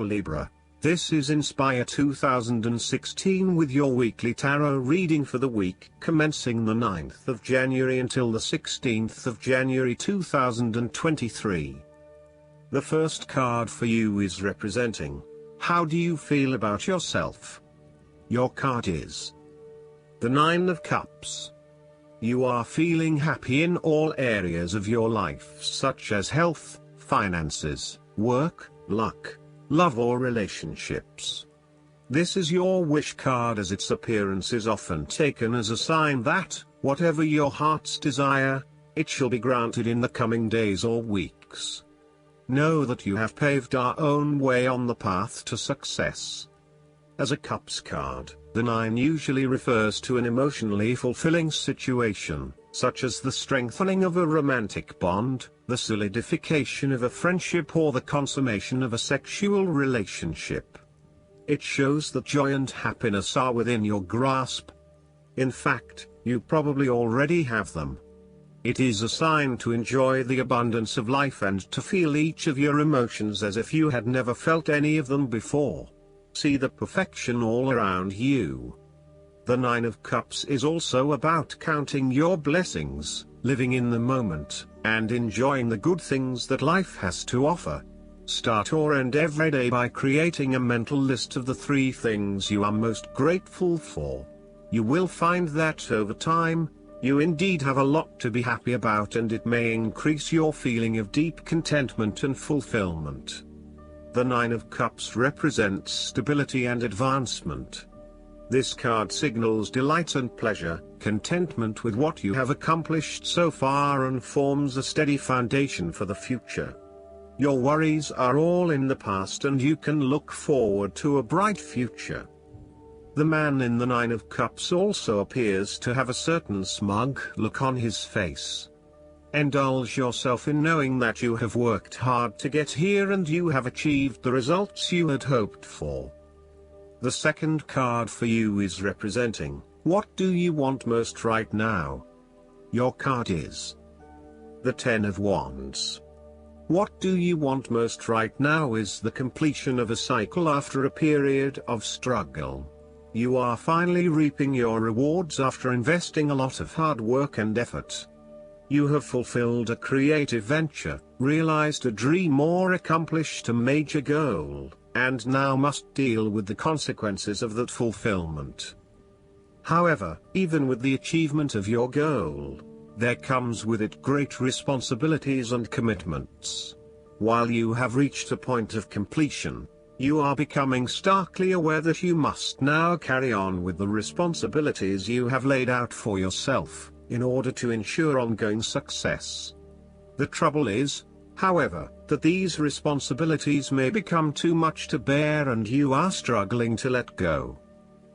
Libra. This is Inspire 2016 with your weekly tarot reading for the week commencing the 9th of January until the 16th of January 2023. The first card for you is representing, how do you feel about yourself? Your card is the Nine of Cups. You are feeling happy in all areas of your life such as health, finances, work, luck, love or relationships. This is your wish card, as its appearance is often taken as a sign that, whatever your heart's desire, it shall be granted in the coming days or weeks. Know that you have paved our own way on the path to success. As a Cups card, the 9 usually refers to an emotionally fulfilling situation, such as the strengthening of a romantic bond, the solidification of a friendship or the consummation of a sexual relationship. It shows that joy and happiness are within your grasp. In fact, you probably already have them. It is a sign to enjoy the abundance of life and to feel each of your emotions as if you had never felt any of them before. See the perfection all around you. The Nine of Cups is also about counting your blessings, living in the moment, and enjoying the good things that life has to offer. Start or end every day by creating a mental list of the 3 things you are most grateful for. You will find that over time, you indeed have a lot to be happy about, and it may increase your feeling of deep contentment and fulfillment. The Nine of Cups represents stability and advancement. This card signals delight and pleasure, contentment with what you have accomplished so far, and forms a steady foundation for the future. Your worries are all in the past and you can look forward to a bright future. The man in the Nine of Cups also appears to have a certain smug look on his face. Indulge yourself in knowing that you have worked hard to get here and you have achieved the results you had hoped for. The second card for you is representing, what do you want most right now? Your card is the Ten of Wands. What do you want most right now is the completion of a cycle after a period of struggle. You are finally reaping your rewards after investing a lot of hard work and effort. You have fulfilled a creative venture, realized a dream or accomplished a major goal, and now must deal with the consequences of that fulfillment. However, even with the achievement of your goal, there comes with it great responsibilities and commitments. While you have reached a point of completion, you are becoming starkly aware that you must now carry on with the responsibilities you have laid out for yourself, in order to ensure ongoing success. The trouble is, however, that these responsibilities may become too much to bear and you are struggling to let go.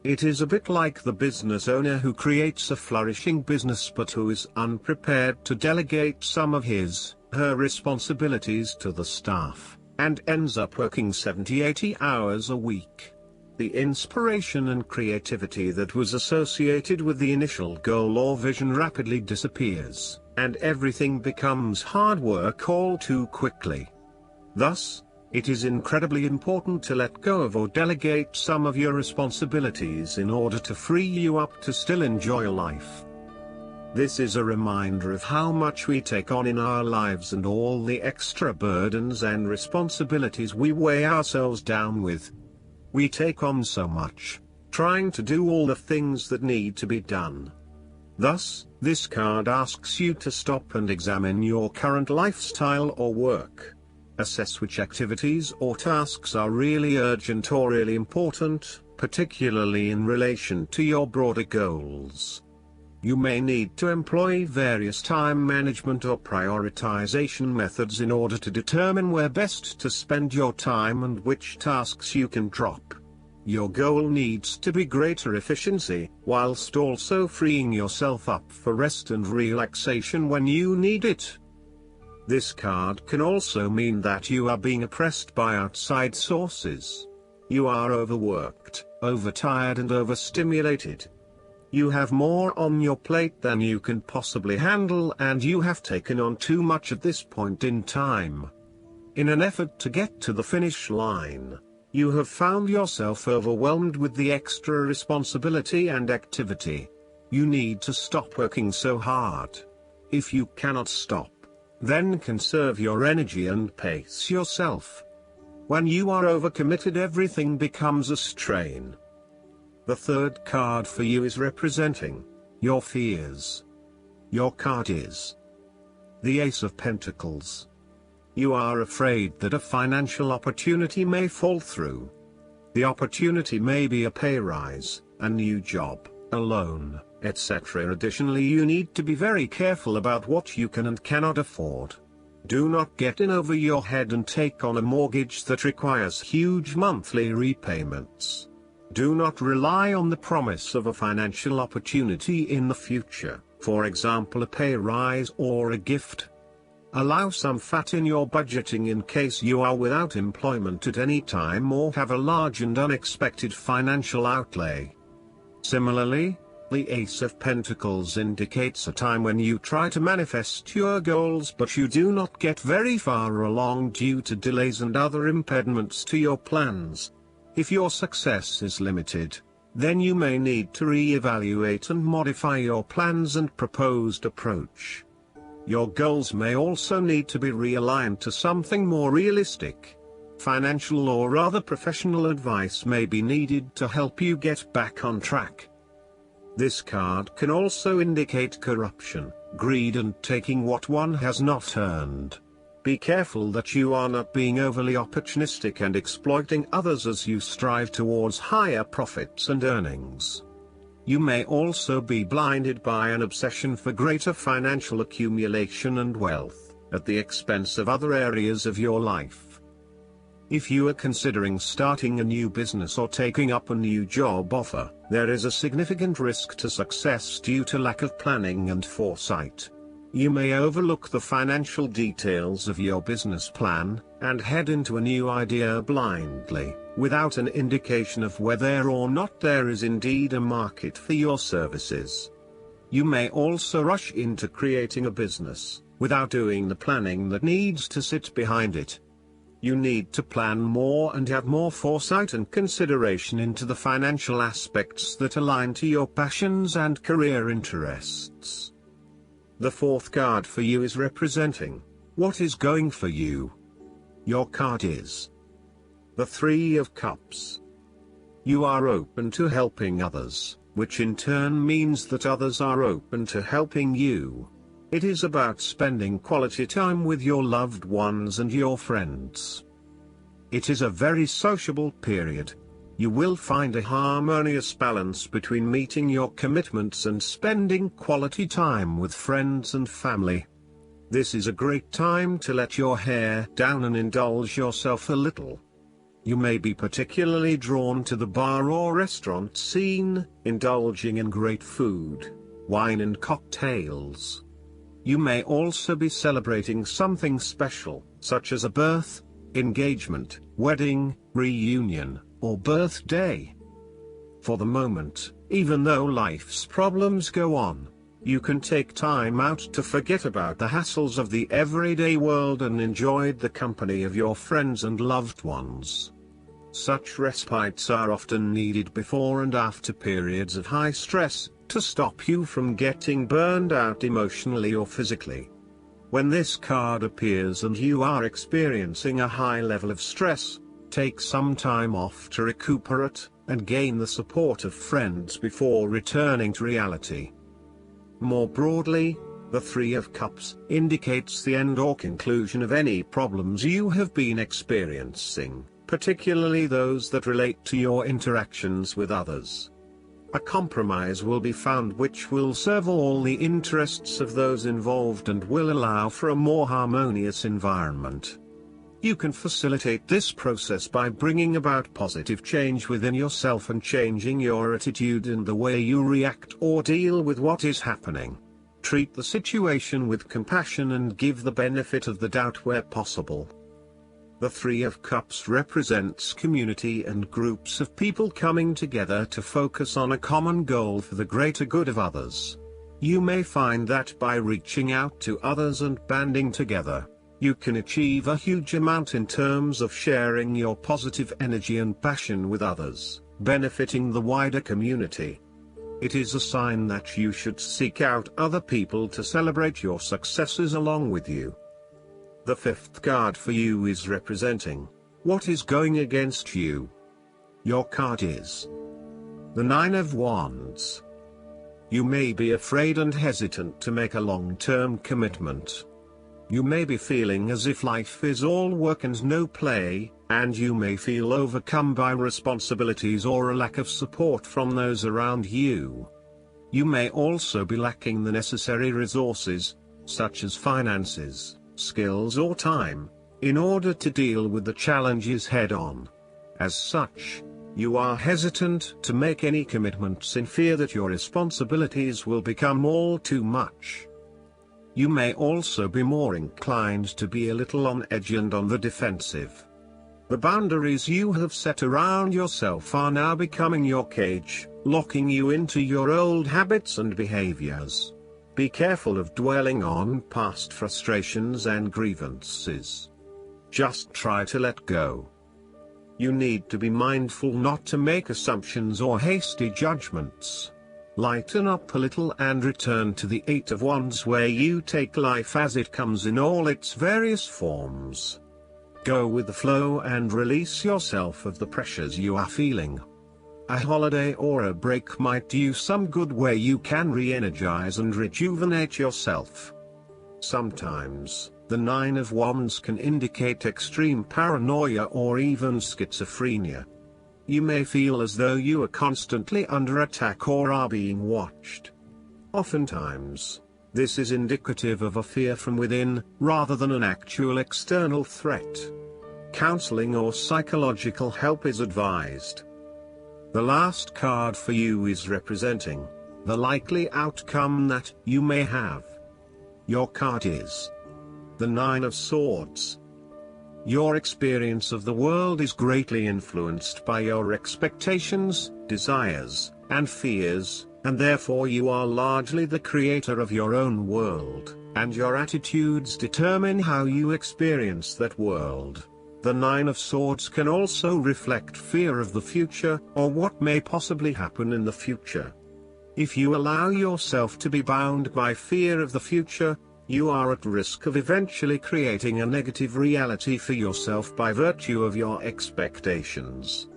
It is a bit like the business owner who creates a flourishing business but who is unprepared to delegate some of her responsibilities to the staff, and ends up working 70-80 hours a week. The inspiration and creativity that was associated with the initial goal or vision rapidly disappears, and everything becomes hard work all too quickly. Thus, it is incredibly important to let go of or delegate some of your responsibilities in order to free you up to still enjoy life. This is a reminder of how much we take on in our lives and all the extra burdens and responsibilities we weigh ourselves down with. We take on so much, trying to do all the things that need to be done. Thus, this card asks you to stop and examine your current lifestyle or work. Assess which activities or tasks are really urgent or really important, particularly in relation to your broader goals. You may need to employ various time management or prioritization methods in order to determine where best to spend your time and which tasks you can drop. Your goal needs to be greater efficiency, whilst also freeing yourself up for rest and relaxation when you need it. This card can also mean that you are being oppressed by outside sources. You are overworked, overtired and overstimulated. You have more on your plate than you can possibly handle and you have taken on too much at this point in time. In an effort to get to the finish line, You have found yourself overwhelmed with the extra responsibility and activity. You need to stop working so hard. If you cannot stop, then conserve your energy and pace yourself. When you are overcommitted, everything becomes a strain. The third card for you is representing your fears. Your card is the Ace of Pentacles. You are afraid that a financial opportunity may fall through. The opportunity may be a pay rise, a new job, a loan, etc. Additionally, you need to be very careful about what you can and cannot afford. Do not get in over your head and take on a mortgage that requires huge monthly repayments. Do not rely on the promise of a financial opportunity in the future, for example a pay rise or a gift. Allow some fat in your budgeting in case you are without employment at any time or have a large and unexpected financial outlay. Similarly, the Ace of Pentacles indicates a time when you try to manifest your goals but you do not get very far along due to delays and other impediments to your plans. If your success is limited, then you may need to re-evaluate and modify your plans and proposed approach. Your goals may also need to be realigned to something more realistic. Financial or other professional advice may be needed to help you get back on track. This card can also indicate corruption, greed and taking what one has not earned. Be careful that you are not being overly opportunistic and exploiting others as you strive towards higher profits and earnings. You may also be blinded by an obsession for greater financial accumulation and wealth, at the expense of other areas of your life. If you are considering starting a new business or taking up a new job offer, there is a significant risk to success due to lack of planning and foresight. You may overlook the financial details of your business plan, and head into a new idea blindly, without an indication of whether or not there is indeed a market for your services. You may also rush into creating a business, without doing the planning that needs to sit behind it. You need to plan more and have more foresight and consideration into the financial aspects that align to your passions and career interests. The fourth card for you is representing what is going for you. Your card is the Three of Cups. You are open to helping others, which in turn means that others are open to helping you. It is about spending quality time with your loved ones and your friends. It is a very sociable period. You will find a harmonious balance between meeting your commitments and spending quality time with friends and family. This is a great time to let your hair down and indulge yourself a little. You may be particularly drawn to the bar or restaurant scene, indulging in great food, wine and cocktails. You may also be celebrating something special, such as a birth, engagement, wedding, reunion, or birthday. For the moment, even though life's problems go on, you can take time out to forget about the hassles of the everyday world and enjoy the company of your friends and loved ones. Such respites are often needed before and after periods of high stress, to stop you from getting burned out emotionally or physically. When this card appears and you are experiencing a high level of stress, take some time off to recuperate, and gain the support of friends before returning to reality. More broadly, the Three of Cups indicates the end or conclusion of any problems you have been experiencing, particularly those that relate to your interactions with others. A compromise will be found which will serve all the interests of those involved and will allow for a more harmonious environment. You can facilitate this process by bringing about positive change within yourself and changing your attitude and the way you react or deal with what is happening. Treat the situation with compassion and give the benefit of the doubt where possible. The Three of Cups represents community and groups of people coming together to focus on a common goal for the greater good of others. You may find that by reaching out to others and banding together, You can achieve a huge amount in terms of sharing your positive energy and passion with others, benefiting the wider community. It is a sign that you should seek out other people to celebrate your successes along with you. The fifth card for you is representing what is going against you. Your card is the Nine of Wands. You may be afraid and hesitant to make a long-term commitment. You may be feeling as if life is all work and no play, and you may feel overcome by responsibilities or a lack of support from those around you. You may also be lacking the necessary resources, such as finances, skills or time, in order to deal with the challenges head-on. As such, you are hesitant to make any commitments in fear that your responsibilities will become all too much. You may also be more inclined to be a little on edge and on the defensive. The boundaries you have set around yourself are now becoming your cage, locking you into your old habits and behaviors. Be careful of dwelling on past frustrations and grievances. Just try to let go. You need to be mindful not to make assumptions or hasty judgments. Lighten up a little and return to the Eight of Wands, where you take life as it comes in all its various forms. Go with the flow and release yourself of the pressures you are feeling. A holiday or a break might do you some good, where you can re-energize and rejuvenate yourself. Sometimes, the Nine of Wands can indicate extreme paranoia or even schizophrenia. You may feel as though you are constantly under attack or are being watched. Oftentimes, this is indicative of a fear from within, rather than an actual external threat. Counseling or psychological help is advised. The last card for you is representing the likely outcome that you may have. Your card is the Nine of Swords. Your experience of the world is greatly influenced by your expectations, desires, and fears, and therefore you are largely the creator of your own world, and your attitudes determine how you experience that world. The Nine of Swords can also reflect fear of the future, or what may possibly happen in the future. If you allow yourself to be bound by fear of the future, you are at risk of eventually creating a negative reality for yourself by virtue of your expectations.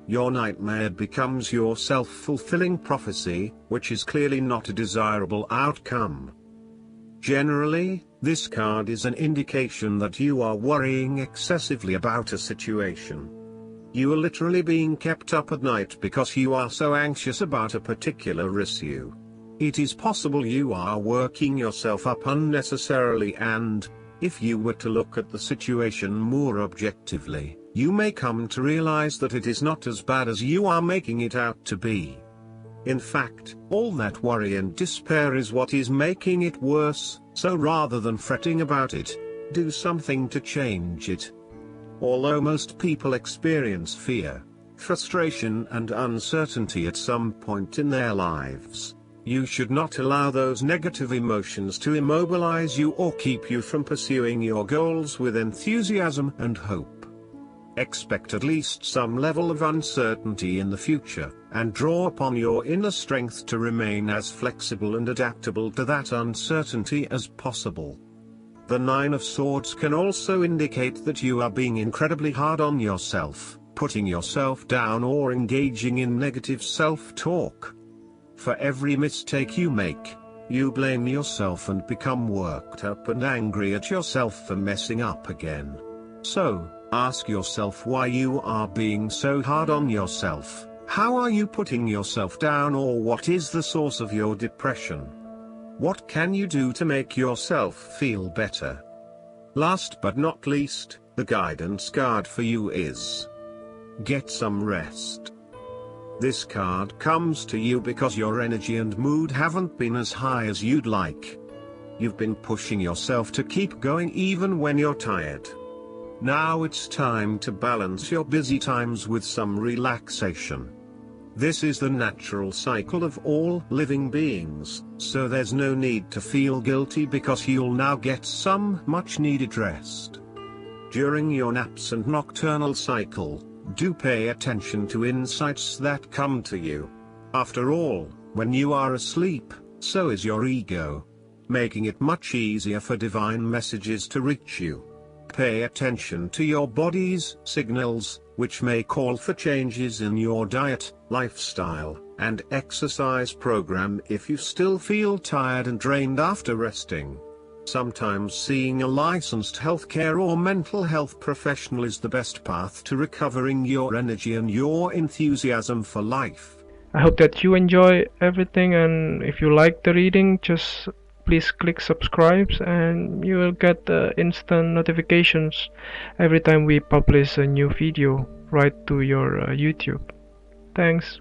Your nightmare becomes your self-fulfilling prophecy, which is clearly not a desirable outcome. Generally, this card is an indication that you are worrying excessively about a situation. You are literally being kept up at night because you are so anxious about a particular issue. It is possible you are working yourself up unnecessarily, and, if you were to look at the situation more objectively, you may come to realize that it is not as bad as you are making it out to be. In fact, all that worry and despair is what is making it worse, so rather than fretting about it, do something to change it. Although most people experience fear, frustration and uncertainty at some point in their lives, you should not allow those negative emotions to immobilize you or keep you from pursuing your goals with enthusiasm and hope. Expect at least some level of uncertainty in the future, and draw upon your inner strength to remain as flexible and adaptable to that uncertainty as possible. The Nine of Swords can also indicate that you are being incredibly hard on yourself, putting yourself down or engaging in negative self-talk. For every mistake you make, you blame yourself and become worked up and angry at yourself for messing up again. So, ask yourself why you are being so hard on yourself. How are you putting yourself down, or what is the source of your depression? What can you do to make yourself feel better? Last but not least, the guidance card for you is get some rest. This card comes to you because your energy and mood haven't been as high as you'd like. You've been pushing yourself to keep going even when you're tired. Now it's time to balance your busy times with some relaxation. This is the natural cycle of all living beings, so there's no need to feel guilty because you'll now get some much needed rest. During your naps and nocturnal cycle, do pay attention to insights that come to you. After all, when you are asleep, so is your ego, making it much easier for divine messages to reach you. Pay attention to your body's signals, which may call for changes in your diet, lifestyle, and exercise program if you still feel tired and drained after resting. Sometimes seeing a licensed healthcare or mental health professional is the best path to recovering your energy and your enthusiasm for life. I hope that you enjoy everything, and if you like the reading, just please click subscribe and you will get instant notifications every time we publish a new video right to your YouTube. Thanks.